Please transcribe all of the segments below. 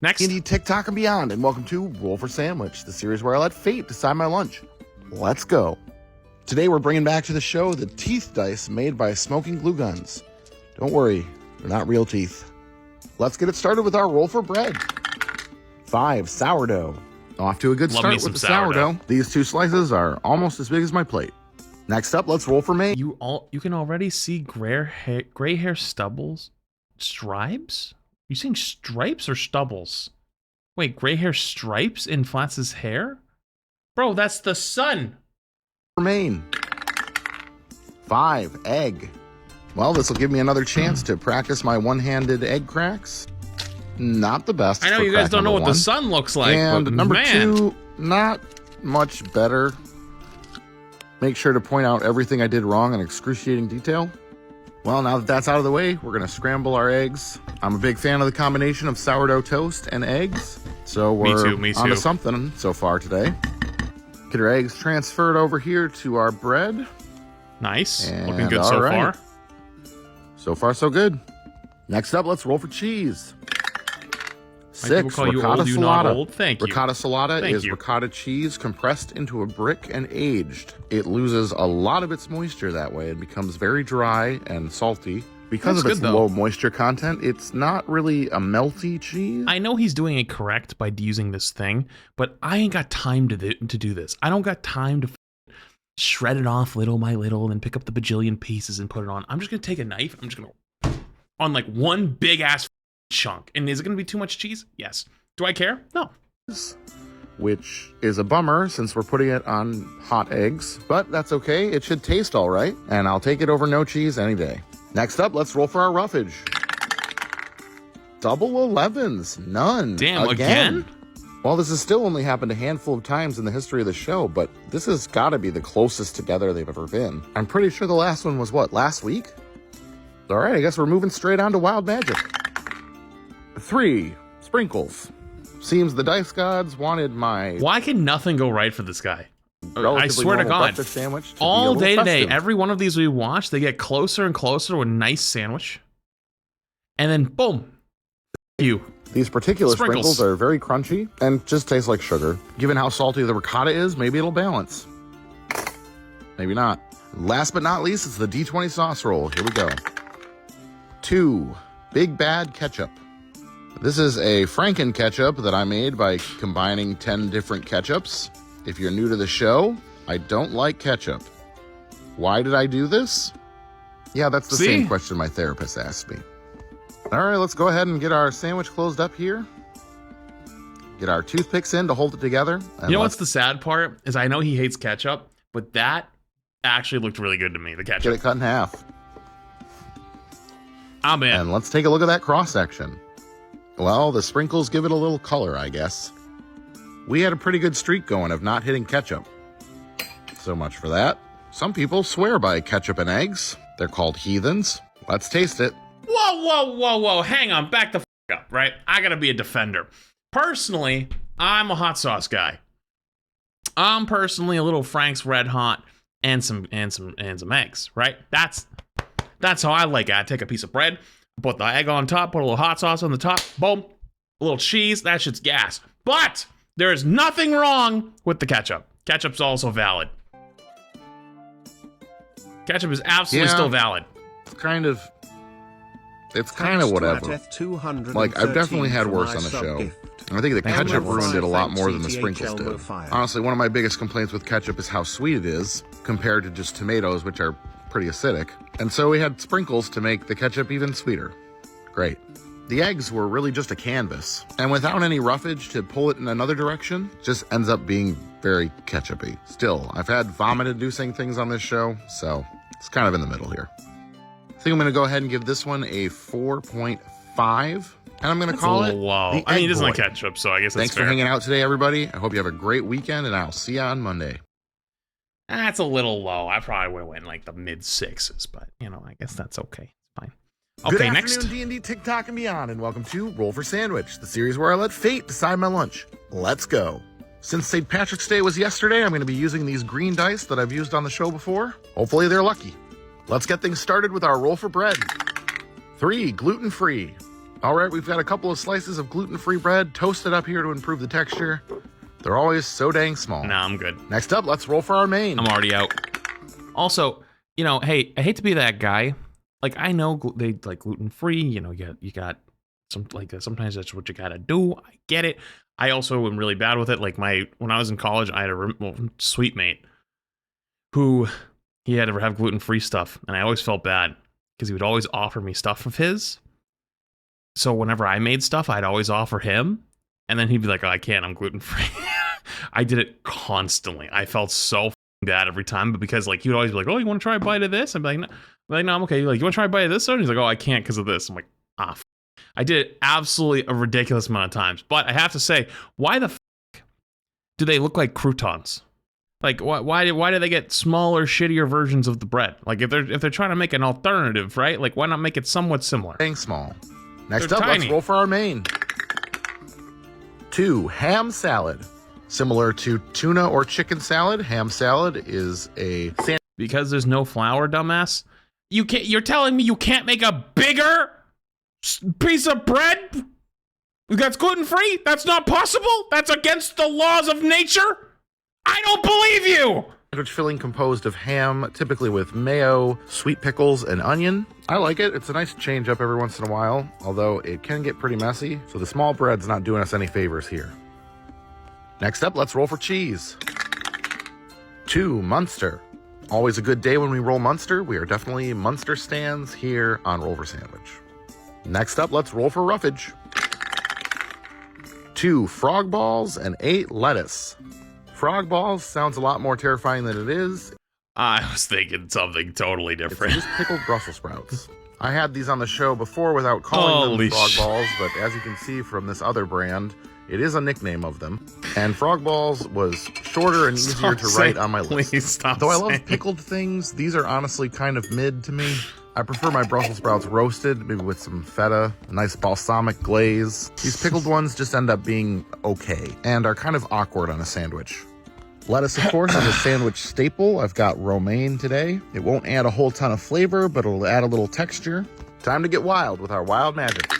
Next. Indie, TikTok, and beyond, and welcome to Roll for Sandwich, the series where I let fate decide my lunch. Let's go. Today we're bringing back to the show the teeth dice made by Smoking Glue Guns. Don't worry, they're not real teeth. Let's get it started with our roll for bread. 5 sourdough. Off to a good start with the sourdough. These 2 slices are almost as big as my plate. Next up, let's roll for mayo. You can already see gray hair stubbles, stripes. You saying stripes or stubbles? Wait, gray hair stripes in Flatz's hair? Bro, that's the sun. Main. 5 egg. Well, this will give me another chance to practice my one-handed egg cracks. Not the best. I know you guys don't know what the sun looks like, and but number man. 2, not much better. Make sure to point out everything I did wrong in excruciating detail. Well, now that that's out of the way, we're going to scramble our eggs. I'm a big fan of the combination of sourdough toast and eggs. So we're me too. onto something so far today. Get our eggs transferred over here to our bread. Nice. And looking good so far. So far, so good. Next up, let's roll for cheese. 6, call you ricotta old, you not old. Thank you. Ricotta salata is ricotta cheese compressed into a brick and aged. It loses a lot of its moisture that way and becomes very dry and salty. Because of its low moisture content, it's not really a melty cheese. I know he's doing it correct by using this thing, but I ain't got time to do this. I don't got time to shred it off little by little and then pick up the bajillion pieces and put it on. I'm just going to take a knife. I'm just going to on like one big ass chunk. And is it going to be too much cheese? Yes. Do I care? No. Which is a bummer since we're putting it on hot eggs, but that's okay. It should taste all right, and I'll take it over no cheese any day. Next up, let's roll for our roughage. Double 11s, none. Damn, again? Well, this has still only happened a handful of times in the history of the show, but this has got to be the closest together they've ever been. I'm pretty sure the last one was what, last week? All right, I guess we're moving straight on to wild magic. 3 sprinkles. Seems the dice gods wanted my... Why can nothing go right for this guy? I swear to God, sandwich to all day today, every one of these we watch, they get closer and closer to a nice sandwich. And then, boom. These particular sprinkles are very crunchy and just taste like sugar. Given how salty the ricotta is, maybe it'll balance. Maybe not. Last but not least, it's the D20 sauce roll. Here we go. 2 Big Bad Ketchup. This is a Franken ketchup that I made by combining 10 different ketchups. If you're new to the show, I don't like ketchup. Why did I do this? Yeah, that's the same question my therapist asked me. All right, let's go ahead and get our sandwich closed up here. Get our toothpicks in to hold it together. You know what's the sad part? Is I know he hates ketchup, but that actually looked really good to me, the ketchup. Get it cut in half. I'm in. And let's take a look at that cross-section. Well, the sprinkles give it a little color, I guess. We had a pretty good streak going of not hitting ketchup. So much for that. Some people swear by ketchup and eggs. They're called heathens. Let's taste it. Whoa. Hang on. Back the up, right? I gotta be a defender. Personally, I'm a hot sauce guy. I'm personally a little Frank's Red Hot and some eggs, right? That's how I like it. I take a piece of bread, put the egg on top, put a little hot sauce on the top, boom, a little cheese, that shit's gas. But there is nothing wrong with the ketchup. Ketchup's also valid. Ketchup is absolutely still valid. It's kind of whatever. Like, I've definitely had worse on the show. I think the ketchup ruined it a lot more than the sprinkles did. Honestly, one of my biggest complaints with ketchup is how sweet it is compared to just tomatoes, which are pretty acidic. And so we had sprinkles to make the ketchup even sweeter. Great. The eggs were really just a canvas, and without any roughage to pull it in another direction, just ends up being very ketchup-y. Still, I've had vomit-inducing things on this show, so it's kind of in the middle here. I think I'm going to go ahead and give this one a 4.5, and I'm going to call it low. I mean, it doesn't like ketchup, so I guess that's Thanks for hanging out today, everybody. I hope you have a great weekend, and I'll see you on Monday. That's a little low. I probably would have went like the mid-6s, but, I guess that's okay. Fine. Okay, Good next. afternoon, D&D, TikTok, and beyond, and welcome to Roll for Sandwich, the series where I let fate decide my lunch. Let's go. Since St. Patrick's Day was yesterday, I'm going to be using these green dice that I've used on the show before. Hopefully they're lucky. Let's get things started with our roll for bread. 3 gluten-free. All right, we've got a couple of slices of gluten-free bread toasted up here to improve the texture. They're always so dang small. Nah, I'm good. Next up, let's roll for our main. I'm already out. Also, you know, hey, I hate to be that guy. Like, I know they like gluten-free. You know, you got some like sometimes that's what you gotta do. I get it. I also am really bad with it. Like when I was in college, I had a sweet mate who he had to have gluten-free stuff, and I always felt bad because he would always offer me stuff of his. So whenever I made stuff, I'd always offer him, and then he'd be like, "Oh, I can't. I'm gluten-free." I did it constantly. I felt so bad every time, but because like he would always be like, "Oh, you want to try a bite of this?" I'd be like, "No, I'm okay." Like, you want to try a bite of this? And he's like, "Oh, I can't because of this." I'm like, "Ah." I did it absolutely a ridiculous amount of times, but I have to say, why the do they look like croutons? Like, why do they get smaller, shittier versions of the bread? Like, if they're trying to make an alternative, right? Like, why not make it somewhat similar? Dang small. Next They're up, tiny. let's roll for our main. 2, ham salad. Similar to tuna or chicken salad, ham salad is a sandwich. Because there's no flour, dumbass. You're telling me you can't make a bigger piece of bread that's gluten-free? That's not possible? That's against the laws of nature? I don't believe you! Sandwich filling composed of ham, typically with mayo, sweet pickles, and onion. I like it. It's a nice change up every once in a while, although it can get pretty messy, so the small bread's not doing us any favors here. Next up, let's roll for cheese. 2, Munster. Always a good day when we roll Munster. We are definitely Munster stands here on Roll for Sandwich. Next up, let's roll for roughage. 2, frog balls, and 8, lettuce. Frog balls sounds a lot more terrifying than it is. I was thinking something totally different. It's just pickled Brussels sprouts. I had these on the show before without calling them frog balls, but as you can see from this other brand, it is a nickname of them. And frog balls was shorter and easier to write on my list. Though I love pickled things, these are honestly kind of mid to me. I prefer my Brussels sprouts roasted, maybe with some feta, a nice balsamic glaze. These pickled ones just end up being okay and are kind of awkward on a sandwich. Lettuce, of course, is a sandwich staple. I've got romaine today. It won't add a whole ton of flavor, but it'll add a little texture. Time to get wild with our wild magic.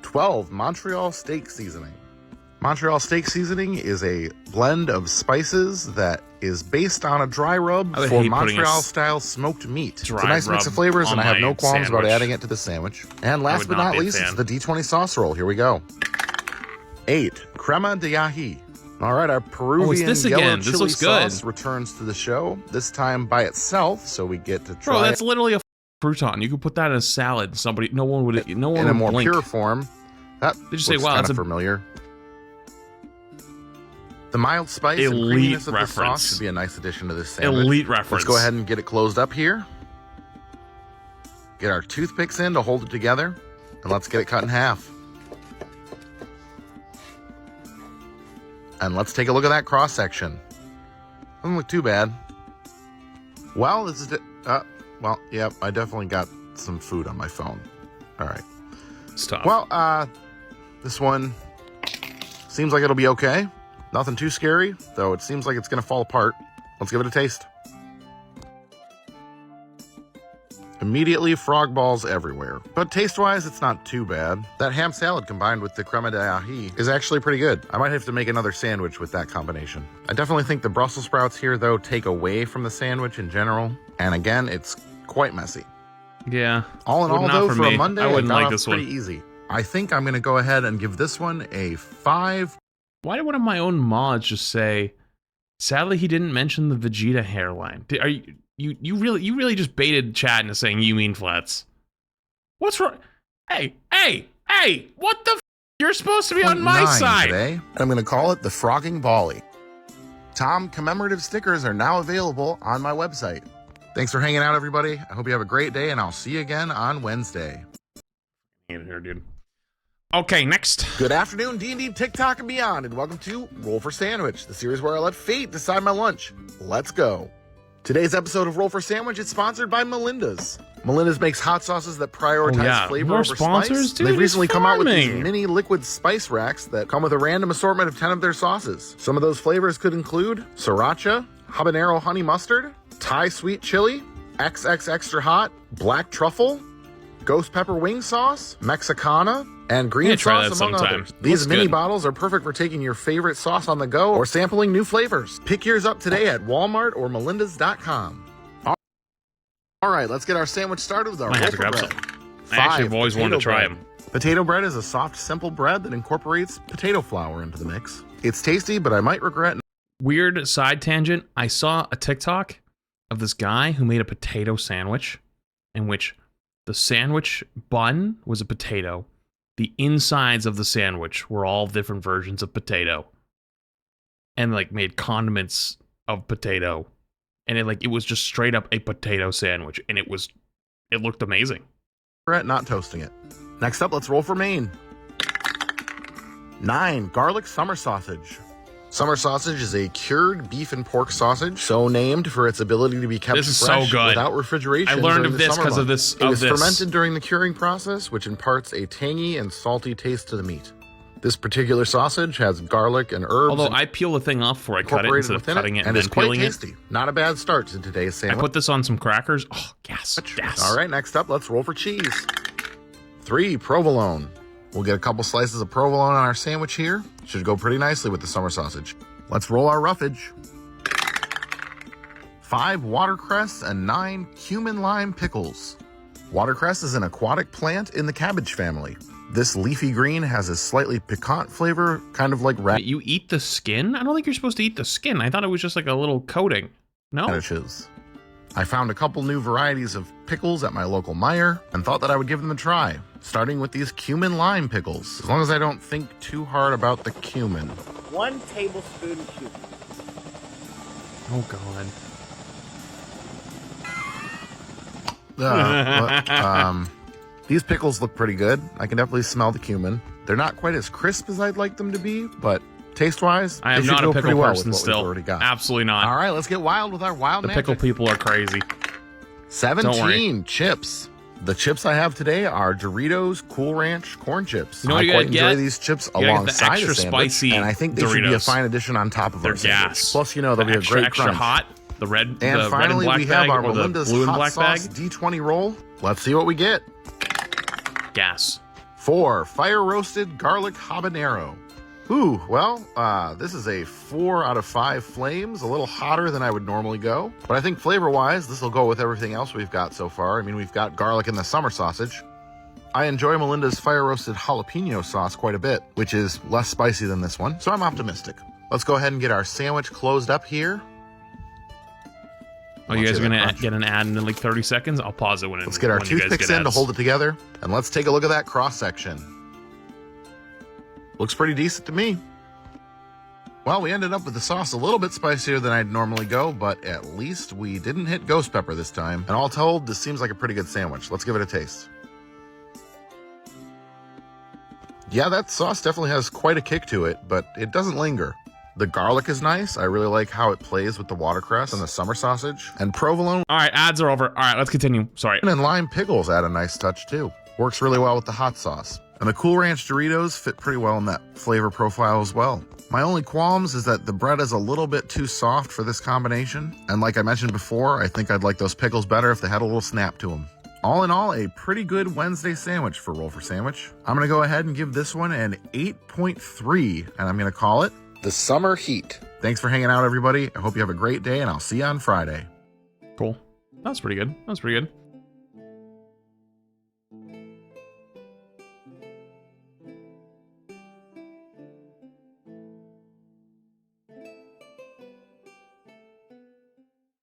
12, Montreal steak seasoning. Montreal steak seasoning is a blend of spices that is based on a dry rub for Montreal-style smoked meat. It's a nice mix of flavors, and I have no qualms about adding it to the sandwich. And last but not least, it's the D20 sauce roll. Here we go. 8, crema de ají. All right, our Peruvian yellow chili sauce returns to the show, this time by itself, so we get to try it. Bro, that's literally a crouton. You could put that in a salad. No one would in a more blink. pure form. That Did you say, wow, that's familiar. The mild spice and creaminess of the sauce should be a nice addition to this sandwich. Elite reference. Let's go ahead and get it closed up here. Get our toothpicks in to hold it together, and let's get it cut in half. And let's take a look at that cross section. Doesn't look too bad. Well, this is well, yep, I definitely got some food on my phone. All right. Stop. Well, this one seems like it'll be okay. Nothing too scary, though it seems like it's going to fall apart. Let's give it a taste. Immediately, frog balls everywhere. But taste-wise, it's not too bad. That ham salad combined with the crema de ají is actually pretty good. I might have to make another sandwich with that combination. I definitely think the Brussels sprouts here, though, take away from the sandwich in general. And again, it's quite messy. Yeah. All in all, though, for a Monday, I wouldn't got like off this pretty one. easy. I think I'm going to go ahead and give this one a 5. Why did one of my own mods just say, sadly, he didn't mention the Vegeta hairline? Are you really just baited chat into saying you mean flats? What's wrong? Hey, what the f? You're supposed to be on my side. Today, and I'm going to call it the Frogging Bally. Tom commemorative stickers are now available on my website. Thanks for hanging out, everybody. I hope you have a great day, and I'll see you again on Wednesday. In here, dude. Okay, next. Good afternoon, D&D, TikTok, and beyond, and welcome to Roll for Sandwich, the series where I let fate decide my lunch. Let's go. Today's episode of Roll for Sandwich is sponsored by Melinda's. Melinda's makes hot sauces that prioritize flavor more over sponsors, spice. dude, They've recently come out with these farming. mini liquid spice racks that come with a random assortment of 10 of their sauces. Some of those flavors could include sriracha, habanero honey mustard, Thai sweet chili, XX extra hot, black truffle, ghost pepper wing sauce, Mexicana, and green try sauce, that among sometime. others. These Looks mini good. bottles are perfect for taking your favorite sauce on the go or sampling new flavors. Pick yours up today at Walmart or melindas.com. All right, let's get our sandwich started with our Might have to roll grab for bread. some. I actually have always wanted to try bread. them. Potato bread is a soft, simple bread that incorporates potato flour into the mix. It's tasty, but I might regret. Weird side tangent. I saw a TikTok of this guy who made a potato sandwich in which the sandwich bun was a potato. The insides of the sandwich were all different versions of potato. And like made condiments of potato. And it was just straight up a potato sandwich. And it looked amazing. Regret not toasting it. Next up, let's roll for Maine. 9. Garlic summer sausage. Summer sausage is a cured beef and pork sausage, so named for its ability to be kept This is fresh so good. without refrigeration. I learned during of the this summer because of months. this. It was fermented during the curing process, which imparts a tangy and salty taste to the meat. This particular sausage has garlic and herbs. Although I peel the thing off before I cut it incorporated instead of within cutting it and and then it's quite peeling it. tasty. Not a bad start to today's I sandwich. put this on some crackers. Oh, yes. All right, next up, let's roll for cheese. 3. Provolone. We'll get a couple slices of provolone on our sandwich here. Should go pretty nicely with the summer sausage. Let's roll our roughage. 5. Watercress and 9. Cumin lime pickles. Watercress is an aquatic plant in the cabbage family. This leafy green has a slightly piquant flavor, kind of like Wait, you eat the skin? I don't think you're supposed to eat the skin. I thought it was just like a little coating. No? radishes. I found a couple new varieties of pickles at my local Meijer and thought that I would give them a try, starting with these cumin lime pickles, as long as I don't think too hard about the cumin. 1 tablespoon cumin. Oh, God. These pickles look pretty good. I can definitely smell the cumin. They're not quite as crisp as I'd like them to be, but taste-wise, I they am should not go a pretty pickle well with person what still. we've already got. Absolutely not. All right, let's get wild with our wild The magic. pickle people are crazy. 17 chips. The chips I have today are Doritos Cool Ranch corn chips. You know what I you quite gotta enjoy get? these chips You gotta get the alongside extra the sandwich, spicy and I think they should be a Doritos. fine addition on top of They're our sandwich. gas. Plus, you know, they'll be a extra, great extra crunch. hot. The red, And the red and finally, black we bag have our or the Melinda's blue and hot black sauce bag. D20 roll. Let's see what we get. Gas. 4. Fire roasted garlic habanero. Ooh, well, this is a 4 out of 5 flames, a little hotter than I would normally go. But I think flavor-wise, this will go with everything else we've got so far. I mean, we've got garlic in the summer sausage. I enjoy Melinda's fire-roasted jalapeno sauce quite a bit, which is less spicy than this one, so I'm optimistic. Let's go ahead and get our sandwich closed up here. Oh, you guys are going to get an ad in like 30 seconds? I'll pause it when Let's get our when you guys toothpicks get in to ads. hold it together, and let's take a look at that cross-section. Looks pretty decent to me. Well, we ended up with the sauce a little bit spicier than I'd normally go, but at least we didn't hit ghost pepper this time. And all told, this seems like a pretty good sandwich. Let's give it a taste. Yeah, that sauce definitely has quite a kick to it, but it doesn't linger. The garlic is nice. I really like how it plays with the watercress and the summer sausage. And provolone All right, ads are over. All right, let's continue. Sorry. and lime pickles add a nice touch too. Works really well with the hot sauce. And the Cool Ranch Doritos fit pretty well in that flavor profile as well. My only qualms is that the bread is a little bit too soft for this combination. And like I mentioned before, I think I'd like those pickles better if they had a little snap to them. All in all, a pretty good Wednesday sandwich for Roll for Sandwich. I'm going to go ahead and give this one an 8.3, and I'm going to call it the Summer Heat. Thanks for hanging out, everybody. I hope you have a great day, and I'll see you on Friday. Cool. That was pretty good. That was pretty good.